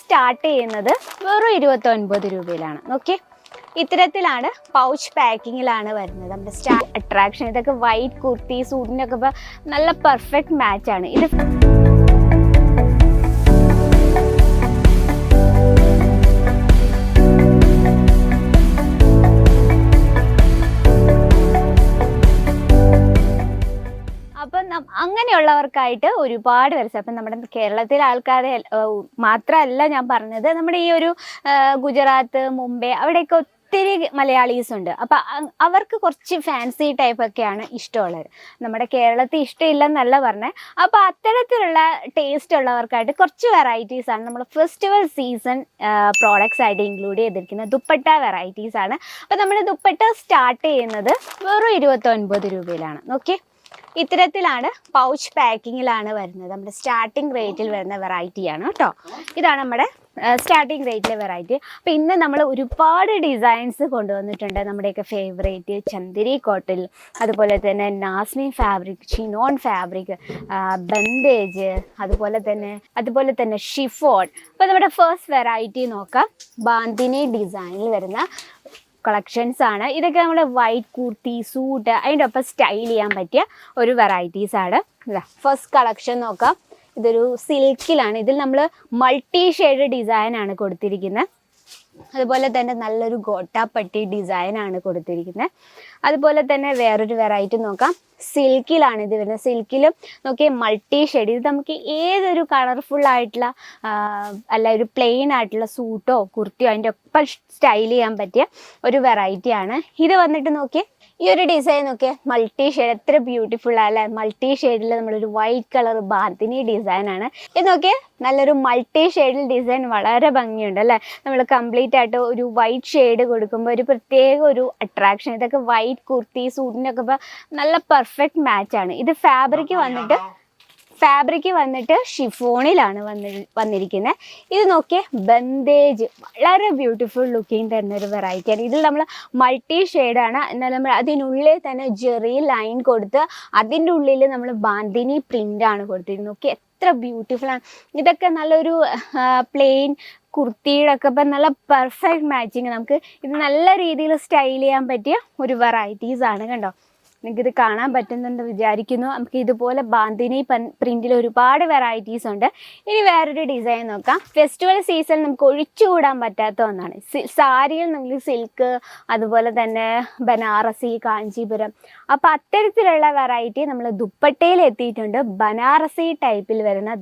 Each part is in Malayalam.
സ്റ്റാർട്ട് ചെയ്യുന്നത് വെറും 29 രൂപയിലാണ്. ഓക്കെ, ഇത്തരത്തിലാണ് പൗച്ച് പാക്കിങ്ങിലാണ് വരുന്നത് നമ്മുടെ സ്റ്റാർ അട്രാക്ഷൻ. ഇതൊക്കെ വൈറ്റ് കുർത്തി സൂട്ടിനൊക്കെ ഇപ്പോൾ നല്ല പെർഫെക്റ്റ് മാച്ചാണ് ഇത്. അപ്പം അങ്ങനെയുള്ളവർക്കായിട്ട് ഒരുപാട് വരച്ച, അപ്പം നമ്മുടെ കേരളത്തിലെ ആൾക്കാരെ മാത്രമല്ല ഞാൻ പറഞ്ഞത്, നമ്മുടെ ഈ ഒരു ഗുജറാത്ത്, മുംബൈ അവിടെയൊക്കെ ഒത്തിരി മലയാളീസ് ഉണ്ട്. അപ്പം അവർക്ക് കുറച്ച് ഫാൻസി ടൈപ്പൊക്കെയാണ് ഇഷ്ടമുള്ളത്. നമ്മുടെ കേരളത്തിൽ ഇഷ്ടമില്ലെന്നല്ല പറഞ്ഞത്. അപ്പോൾ അത്തരത്തിലുള്ള ടേസ്റ്റ് ഉള്ളവർക്കായിട്ട് കുറച്ച് വെറൈറ്റീസാണ് നമ്മൾ ഫെസ്റ്റിവൽ സീസൺ പ്രോഡക്ട്സ് ആയിട്ട് ഇൻക്ലൂഡ് ചെയ്തിരിക്കുന്ന ദുപ്പട്ട വെറൈറ്റീസാണ്. അപ്പോൾ നമ്മുടെ ദുപ്പട്ട സ്റ്റാർട്ട് ചെയ്യുന്നത് വെറും 29 രൂപയിലാണ്. ഓക്കെ, ഇത്തരത്തിലാണ് പൗച്ച് പാക്കിങ്ങിലാണ് വരുന്നത്. നമ്മുടെ സ്റ്റാർട്ടിംഗ് റേറ്റിൽ വരുന്ന വെറൈറ്റിയാണ് കേട്ടോ. ഇതാണ് നമ്മുടെ സ്റ്റാർട്ടിംഗ് റേറ്റിലെ വെറൈറ്റി. അപ്പോൾ ഇന്ന് നമ്മൾ ഒരുപാട് ഡിസൈൻസ് കൊണ്ടുവന്നിട്ടുണ്ട്. നമ്മുടെയൊക്കെ ഫേവറേറ്റ് ചന്ദേരി കോട്ടൺ, അതുപോലെ തന്നെ Nasmin fabric, chinon fabric, bandhej, അതുപോലെ തന്നെ ഷിഫോൺ. അപ്പോൾ നമ്മുടെ ഫസ്റ്റ് വെറൈറ്റി നോക്കാം. ബാന്തിനി ഡിസൈനിൽ വരുന്ന കളക്ഷൻസ് ആണ് ഇതൊക്കെ. നമ്മുടെ വൈറ്റ് കുർത്തി സൂട്ട് അതിൻ്റെ ഒപ്പം സ്റ്റൈൽ ചെയ്യാൻ പറ്റിയ ഒരു വെറൈറ്റീസാണ്. ഫസ്റ്റ് കളക്ഷൻ നോക്കാം. ഇതൊരു സിൽക്കിലാണ്. ഇതിൽ നമ്മൾ മൾട്ടി ഷെയ്ഡ് ഡിസൈനാണ് കൊടുത്തിരിക്കുന്നത്. അതുപോലെ തന്നെ നല്ലൊരു ഗോട്ടാപ്പട്ടി ഡിസൈനാണ് കൊടുത്തിരിക്കുന്നത്. അതുപോലെ തന്നെ വേറൊരു വെറൈറ്റി നോക്കാം. സിൽക്കിലാണ് ഇത് വരുന്നത്. സിൽക്കിലും നോക്കിയ മൾട്ടി ഷെയ്ഡ്. ഇത് നമുക്ക് ഏതൊരു കളർഫുൾ ആയിട്ടുള്ള അല്ല ഒരു പ്ലെയിൻ ആയിട്ടുള്ള സൂട്ടോ കുർത്തിയോ അതിൻ്റെ ഒപ്പം സ്റ്റൈൽ ചെയ്യാൻ പറ്റിയ ഒരു വെറൈറ്റിയാണ്. ഇത് വന്നിട്ട് നോക്കിയേ, ഈ ഒരു ഡിസൈൻ നോക്കിയാൽ മൾട്ടി ഷെയ്ഡ് എത്ര ബ്യൂട്ടിഫുൾ അല്ലേ. മൾട്ടി ഷെയ്ഡിൽ നമ്മളൊരു വൈറ്റ് കളർ ബാന്തിനി ഡിസൈനാണ്. ഇത് നോക്കിയാൽ നല്ലൊരു മൾട്ടി ഷെയ്ഡിൽ ഡിസൈൻ വളരെ ഭംഗിയുണ്ട് അല്ലേ. നമ്മൾ കംപ്ലീറ്റ് ആയിട്ട് ഒരു വൈറ്റ് ഷെയ്ഡ് കൊടുക്കുമ്പോൾ ഒരു പ്രത്യേക ഒരു അട്രാക്ഷൻ. ഇതൊക്കെ വൈറ്റ് കുർത്തി സൂട്ടിനൊക്കെ ഇപ്പോൾ നല്ല പെർഫെക്റ്റ് മാച്ചാണ്. ഇത് ഫാബ്രിക് വന്നിട്ട് ഷിഫോണിലാണ് വന്നിരിക്കുന്നത്. ഇത് നോക്കിയേ, ബന്ദേജ് വളരെ ബ്യൂട്ടിഫുൾ ലുക്കിംഗ് തരുന്ന ഒരു വെറൈറ്റിയാണ്. ഇതിൽ നമ്മൾ മൾട്ടി ഷെയ്ഡാണ്. എന്നാൽ നമ്മൾ അതിനുള്ളിൽ തന്നെ ജെറി ലൈൻ കൊടുത്ത് അതിൻ്റെ ഉള്ളിൽ നമ്മൾ ബാന്തിനി പ്രിൻ്റാണ് കൊടുത്തിരുന്നത്. നോക്കി എത്ര ബ്യൂട്ടിഫുള്ളാണ്. ഇതൊക്കെ നല്ലൊരു പ്ലെയിൻ കുർത്തിയുടെ ഒക്കെ ഇപ്പം നല്ല പെർഫെക്റ്റ് മാച്ചിങ്. നമുക്ക് ഇത് നല്ല രീതിയിൽ സ്റ്റൈൽ ചെയ്യാൻ പറ്റിയ ഒരു വെറൈറ്റീസാണ്. കണ്ടോ, നിങ്ങൾക്കിത് കാണാൻ പറ്റുന്നുണ്ട് വിചാരിക്കുന്നു. നമുക്ക് ഇതുപോലെ ബാന്തിനി പ്രിന്റിൽ ഒരുപാട് വെറൈറ്റീസ് ഉണ്ട്. ഇനി വേറൊരു ഡിസൈൻ നോക്കാം. ഫെസ്റ്റിവൽ സീസൺ നമുക്ക് ഒഴിച്ചുകൂടാൻ പറ്റാത്ത ഒന്നാണ് സാരിയിൽ. നമുക്ക് സിൽക്ക്, അതുപോലെ തന്നെ ബനാറസി, കാഞ്ചീപുരം. അപ്പോൾ അത്തരത്തിലുള്ള വെറൈറ്റി നമ്മൾ ദുപ്പട്ടയിൽ എത്തിയിട്ടുണ്ട്. ബനാറസി ടൈപ്പിൽ വരുന്ന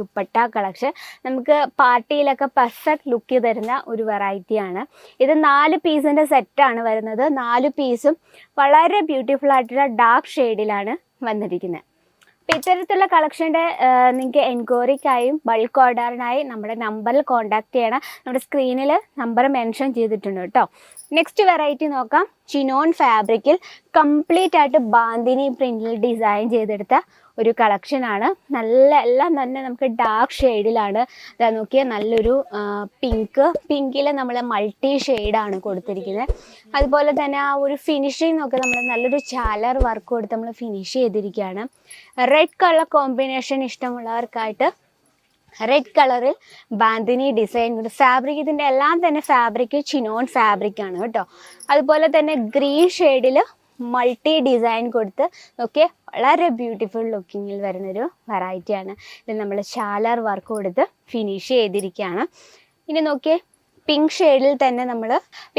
ദുപ്പട്ട കളക്ഷൻ നമുക്ക് പാർട്ടിയിലൊക്കെ പെർഫെക്റ്റ് ലുക്ക് തരുന്ന ഒരു വെറൈറ്റിയാണ്. ഇത് 4 പീസിൻ്റെ സെറ്റാണ് വരുന്നത്. 4 പീസും വളരെ ബ്യൂട്ടിഫുൾ ആയിട്ടുള്ള ഡാർക്ക് ഷെയ്ഡിലാണ് വന്നിരിക്കുന്നത്. അപ്പോൾ ഇത്തരത്തിലുള്ള കളക്ഷൻ്റെ നിങ്ങൾക്ക് എൻക്വയറിക്കായും ബൾക്ക് ഓർഡറിനായി നമ്മുടെ നമ്പറിൽ കോൺടാക്റ്റ് ചെയ്യണം. നമ്മുടെ സ്ക്രീനിൽ നമ്പർ മെൻഷൻ ചെയ്തിട്ടുണ്ട് കേട്ടോ. നെക്സ്റ്റ് വെറൈറ്റി നോക്കാം. ചിനോൺ ഫാബ്രിക്കിൽ കംപ്ലീറ്റ് ആയിട്ട് ബാന്തിനി പ്രിന്റിൽ ഡിസൈൻ ചെയ്തെടുത്ത ഒരു കളക്ഷനാണ്. എല്ലാം തന്നെ നമുക്ക് ഡാർക്ക് ഷെയ്ഡിലാണ്. ഇതാ നോക്കിയാൽ നല്ലൊരു പിങ്കിൽ നമ്മൾ മൾട്ടി ഷെയ്ഡാണ് കൊടുത്തിരിക്കുന്നത്. അതുപോലെ തന്നെ ആ ഒരു ഫിനിഷിങ് നോക്കി നമ്മൾ നല്ലൊരു ചാലർ വർക്ക് കൊടുത്ത് നമ്മൾ ഫിനിഷ് ചെയ്തിരിക്കുകയാണ്. റെഡ് കളർ കോമ്പിനേഷൻ ഇഷ്ടമുള്ളവർക്കായിട്ട് റെഡ് കളറിൽ ബാന്തിനി ഡിസൈൻ. ഫാബ്രിക് ഇതിൻ്റെ എല്ലാം തന്നെ ഫാബ്രിക് ചിനോൺ ഫാബ്രിക്കാണ് കേട്ടോ. അതുപോലെ തന്നെ ഗ്രീൻ ഷെയ്ഡിൽ മൾട്ടി ഡിസൈൻ കൊടുത്ത് നോക്കിയേ വളരെ ബ്യൂട്ടിഫുൾ ലുക്കിങ്ങിൽ വരുന്നൊരു വെറൈറ്റിയാണ്. ഇത് നമ്മൾ ചാലർ വർക്ക് കൊടുത്ത് ഫിനിഷ് ചെയ്തിരിക്കുകയാണ്. ഇനി നോക്കിയേ, പിങ്ക് ഷെയ്ഡിൽ തന്നെ നമ്മൾ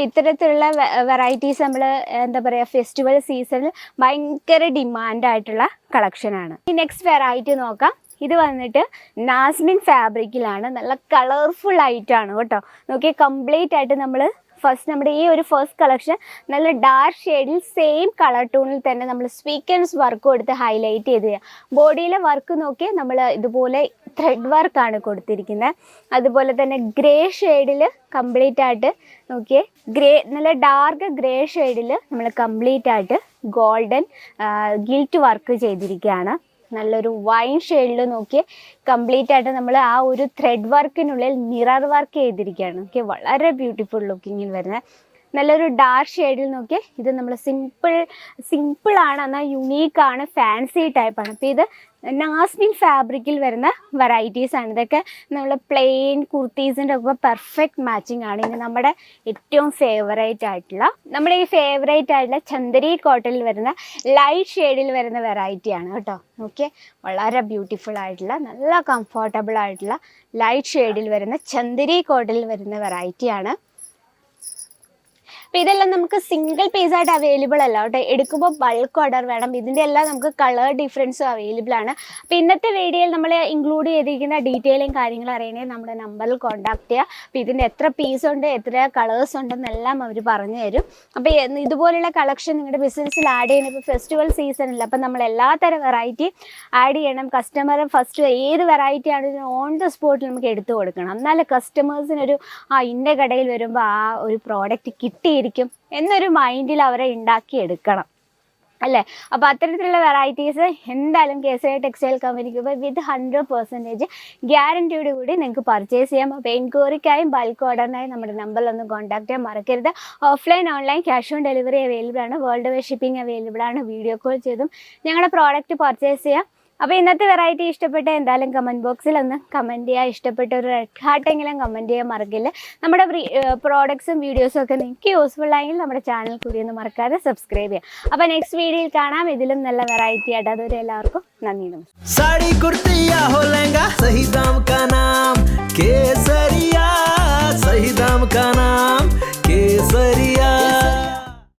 ഇത്തരത്തിലുള്ള വെറൈറ്റീസ് നമ്മൾ എന്താ പറയുക ഫെസ്റ്റിവൽ സീസണിൽ ഭയങ്കര ഡിമാൻഡായിട്ടുള്ള കളക്ഷനാണ്. ഈ നെക്സ്റ്റ് വെറൈറ്റി നോക്കാം. ഇത് വന്നിട്ട് നാസ്മിൻ ഫാബ്രിക്കിലാണ്. നല്ല കളർഫുൾ ആയിട്ടാണ് കേട്ടോ. നോക്കിയേ, കംപ്ലീറ്റ് ആയിട്ട് നമ്മൾ നമ്മുടെ ഈ ഒരു ഫസ്റ്റ് കളക്ഷൻ നല്ല ഡാർക്ക് ഷെയ്ഡിൽ സെയിം കളർ ടൂണിൽ തന്നെ നമ്മൾ സ്വീക്വൻസ് വർക്ക് കൊടുത്ത് ഹൈലൈറ്റ് ചെയ്ത് ചെയ്യുക. ബോഡിയിലെ വർക്ക് നോക്കി നമ്മൾ ഇതുപോലെ ത്രെഡ് വർക്കാണ് കൊടുത്തിരിക്കുന്നത്. അതുപോലെ തന്നെ ഗ്രേ ഷെയ്ഡിൽ കംപ്ലീറ്റ് ആയിട്ട് നോക്കിയേ, നല്ല ഡാർക്ക് ഗ്രേ ഷെയ്ഡിൽ നമ്മൾ കംപ്ലീറ്റ് ആയിട്ട് ഗോൾഡൻ ഗിൽറ്റ് വർക്ക് ചെയ്തിരിക്കുകയാണ്. നല്ലൊരു വൈൻ ഷെയ്ഡിൽ നോക്കി കംപ്ലീറ്റ് ആയിട്ട് നമ്മൾ ആ ഒരു ത്രെഡ് വർക്കിനുള്ളിൽ മിറർ വർക്ക് ചെയ്തിരിക്കുകയാണ്. ഓക്കെ, വളരെ ബ്യൂട്ടിഫുൾ ലുക്കിങ്ങിൽ വരുന്നത് നല്ലൊരു ഡാർക്ക് ഷെയ്ഡിൽ നോക്കി. ഇത് നമ്മൾ സിമ്പിളാണ്, എന്നാൽ യുണീക്കാണ്, ഫാൻസി ടൈപ്പാണ്. അപ്പോൾ ഇത് നാസ്മിൻ ഫാബ്രിക്കിൽ വരുന്ന വെറൈറ്റീസ് ആണ്. ഇതൊക്കെ നമ്മൾ പ്ലെയിൻ കുർത്തീസിൻ്റെ ഒക്കെ പെർഫെക്റ്റ് മാച്ചിങ് ആണ്. ഇനി നമ്മുടെ ഏറ്റവും ഫേവറേറ്റ് ആയിട്ടുള്ള ചന്ദരി കോട്ടണിൽ വരുന്ന ലൈറ്റ് ഷെയ്ഡിൽ വരുന്ന വെറൈറ്റിയാണ് കേട്ടോ. ഓക്കെ, വളരെ ബ്യൂട്ടിഫുൾ ആയിട്ടുള്ള നല്ല കംഫർട്ടബിൾ ആയിട്ടുള്ള ലൈറ്റ് ഷെയ്ഡിൽ വരുന്ന ചന്ദരി കോട്ടണിൽ വരുന്ന വെറൈറ്റിയാണ്. അപ്പോൾ ഇതെല്ലാം നമുക്ക് സിംഗിൾ പീസായിട്ട് അവൈലബിൾ അല്ല കേട്ടോ, എടുക്കുമ്പോൾ ബൾക്ക് ഓർഡർ വേണം. ഇതിൻ്റെ എല്ലാം നമുക്ക് കളർ ഡിഫറൻസും അവൈലബിൾ ആണ്. അപ്പോൾ ഇന്നത്തെ വീഡിയോയിൽ നമ്മൾ ഇൻക്ലൂഡ് ചെയ്തിരിക്കുന്ന ഡീറ്റെയിലും കാര്യങ്ങളും അറിയണമെങ്കിൽ നമ്മുടെ നമ്പറിൽ കോൺടാക്ട് ചെയ്യുക. അപ്പോൾ ഇതിൻ്റെ എത്ര പീസ് ഉണ്ട്, എത്ര കളേഴ്സ് ഉണ്ടെന്നെല്ലാം അവർ പറഞ്ഞു തരും. അപ്പോൾ ഇതുപോലുള്ള കളക്ഷൻ നിങ്ങളുടെ ബിസിനസ്സിൽ ആഡ് ചെയ്യണം. ഇപ്പോൾ ഫെസ്റ്റിവൽ സീസണില്ല, അപ്പോൾ നമ്മൾ എല്ലാത്തരം വെറൈറ്റി ആഡ് ചെയ്യണം. കസ്റ്റമർ ഫസ്റ്റ് ഏത് വെറൈറ്റി ആണെങ്കിലും ഓൺ ദ സ്പോട്ടിൽ നമുക്ക് എടുത്തു കൊടുക്കണം. എന്നാലും കസ്റ്റമേഴ്സിനൊരു ഇന്ന കടയിൽ വരുമ്പോൾ ആ ഒരു പ്രോഡക്റ്റ് കിട്ടിയിരിക്കും എന്നൊരു മൈൻഡിൽ അവരെ ഉണ്ടാക്കിയെടുക്കണം അല്ലേ. അപ്പോൾ അത്തരത്തിലുള്ള വെറൈറ്റീസ് എന്തായാലും KSA ടെക്സ്റ്റൈൽ കമ്പനിക്ക് വിത്ത് 100% ഗ്യാരൻറ്റിയോട് കൂടി നിങ്ങൾക്ക് പർച്ചേസ് ചെയ്യാം. അപ്പോൾ എൻക്വയറിക്കായും ബൾക്ക് ഓർഡറിനായും നമ്മുടെ നമ്പറിൽ ഒന്ന് കോൺടാക്ട് ചെയ്യാൻ മറക്കരുത്. Offline online cash on delivery available ആണ്, വേൾഡ് വൈഡ് ഷിപ്പിംഗ് അവൈലബിൾ ആണ്. വീഡിയോ കോൾ ചെയ്തും ഞങ്ങളുടെ പ്രോഡക്റ്റ് പർച്ചേസ് ചെയ്യാം. അപ്പോൾ ഇന്നത്തെ വെറൈറ്റി ഇഷ്ടപ്പെട്ട എന്തായാലും കമൻറ്റ് ബോക്സിൽ ഒന്ന് കമൻറ്റ് ചെയ്യുക. ഇഷ്ടപ്പെട്ട ഒരു റെഡ് ഹാർട്ടെങ്കിലും കമൻറ്റ് ചെയ്യാൻ മറക്കില്ല. നമ്മുടെ പ്രോഡക്ട്സും വീഡിയോസും ഒക്കെ നിങ്ങൾക്ക് യൂസ്ഫുൾ ആയെങ്കിൽ നമ്മുടെ ചാനൽ കൂടി ഒന്ന് മറക്കാതെ സബ്സ്ക്രൈബ് ചെയ്യാം. അപ്പോൾ നെക്സ്റ്റ് വീഡിയോയിൽ കാണാം ഇതിലും നല്ല വെറൈറ്റി ആയിട്ട്. അതുവരെ എല്ലാവർക്കും നന്ദി. साड़ी कुर्ती या हो लहंगा, सही दाम का ना